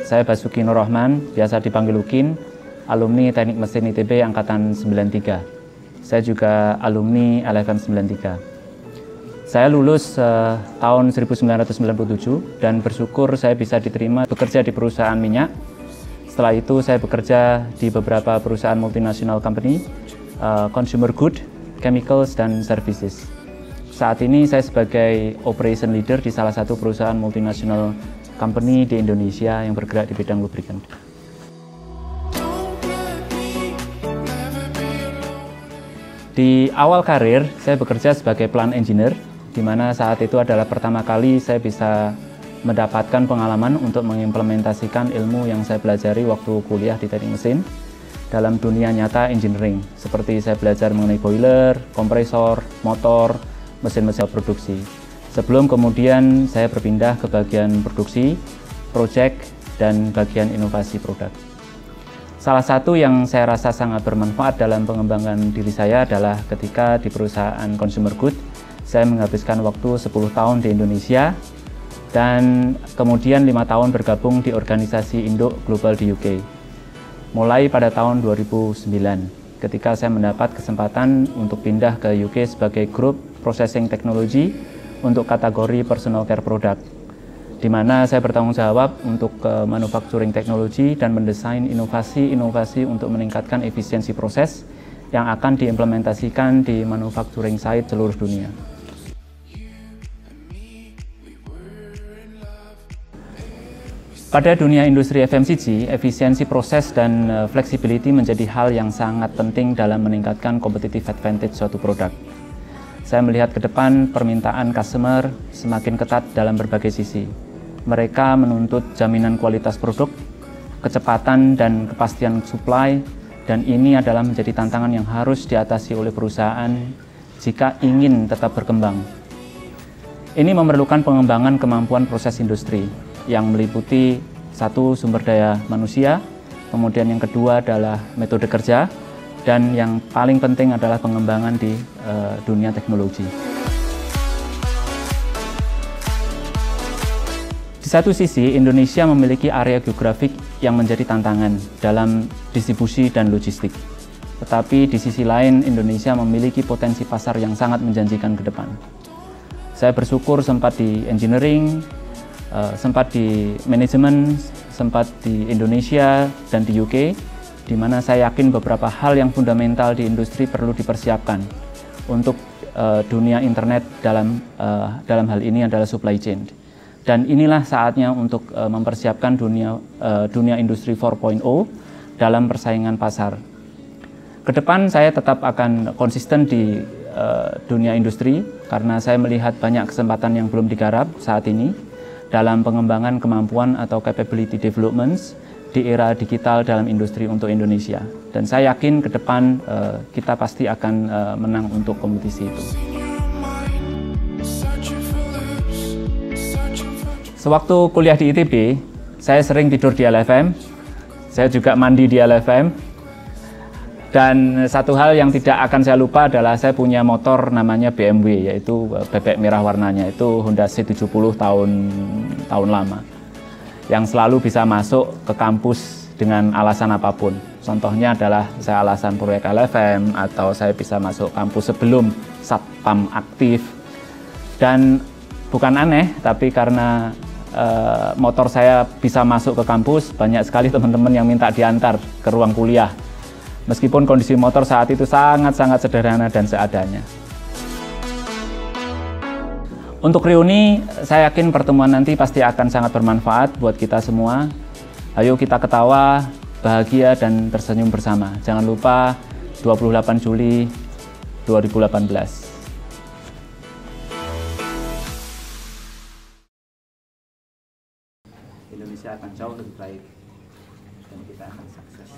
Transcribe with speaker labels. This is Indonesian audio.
Speaker 1: Saya Basuki Nur Rahman, biasa dipanggil Ukin, alumni Teknik Mesin ITB Angkatan 93. Saya juga alumni LFM 93. Saya lulus tahun 1997 dan bersyukur saya bisa diterima bekerja di perusahaan minyak. Setelah itu saya bekerja di beberapa perusahaan multinational company, consumer good, chemicals, dan services. Saat ini saya sebagai operation leader di salah satu perusahaan multinational company di Indonesia yang bergerak di bidang lubricant. Di awal karir, saya bekerja sebagai plant engineer, di mana saat itu adalah pertama kali saya bisa mendapatkan pengalaman untuk mengimplementasikan ilmu yang saya pelajari waktu kuliah di teknik mesin dalam dunia nyata engineering. Seperti saya belajar mengenai boiler, kompresor, motor, mesin-mesin produksi. Sebelum kemudian saya berpindah ke bagian produksi, project, dan bagian inovasi produk. Salah satu yang saya rasa sangat bermanfaat dalam pengembangan diri saya adalah ketika di perusahaan consumer good, saya menghabiskan waktu 10 tahun di Indonesia dan kemudian 5 tahun bergabung di organisasi induk global di UK. Mulai pada tahun 2009, ketika saya mendapat kesempatan untuk pindah ke UK sebagai grup processing technology untuk kategori personal care product, di mana saya bertanggung jawab untuk manufacturing technology dan mendesain inovasi-inovasi untuk meningkatkan efisiensi proses yang akan diimplementasikan di manufacturing site seluruh dunia. Pada dunia industri FMCG, efisiensi proses dan flexibility menjadi hal yang sangat penting dalam meningkatkan competitive advantage suatu produk. Saya melihat ke depan permintaan customer semakin ketat dalam berbagai sisi. Mereka menuntut jaminan kualitas produk, kecepatan dan kepastian supply, dan ini adalah menjadi tantangan yang harus diatasi oleh perusahaan jika ingin tetap berkembang. Ini memerlukan pengembangan kemampuan proses industri yang meliputi satu, sumber daya manusia, kemudian yang kedua adalah metode kerja, dan yang paling penting adalah pengembangan di dunia teknologi. Di satu sisi, Indonesia memiliki area geografik yang menjadi tantangan dalam distribusi dan logistik. Tetapi di sisi lain, Indonesia memiliki potensi pasar yang sangat menjanjikan ke depan. Saya bersyukur sempat di engineering, sempat di manajemen, sempat di Indonesia dan di UK, di mana saya yakin beberapa hal yang fundamental di industri perlu dipersiapkan untuk dunia internet dalam hal ini adalah supply chain. Dan inilah saatnya untuk mempersiapkan dunia industri 4.0 dalam persaingan pasar. Kedepan saya tetap akan konsisten di dunia industri karena saya melihat banyak kesempatan yang belum digarap saat ini dalam pengembangan kemampuan atau capability developments di era digital dalam industri untuk Indonesia. Dan saya yakin ke depan kita pasti akan menang untuk kompetisi itu. Sewaktu kuliah di ITB, saya sering tidur di LFM, saya juga mandi di LFM, dan satu hal yang tidak akan saya lupa adalah saya punya motor namanya BMW, yaitu bebek merah warnanya, itu Honda C70 tahun lama, yang selalu bisa masuk ke kampus dengan alasan apapun. Contohnya adalah saya alasan proyek LFM, atau saya bisa masuk kampus sebelum satpam aktif. Dan bukan aneh, tapi karena motor saya bisa masuk ke kampus, banyak sekali teman-teman yang minta diantar ke ruang kuliah. Meskipun kondisi motor saat itu sangat-sangat sederhana dan seadanya. Untuk reuni, saya yakin pertemuan nanti pasti akan sangat bermanfaat buat kita semua. Ayo kita ketawa, bahagia, dan tersenyum bersama. Jangan lupa 28 Juli 2018. Indonesia akan jauh lebih baik dan kita akan sukses.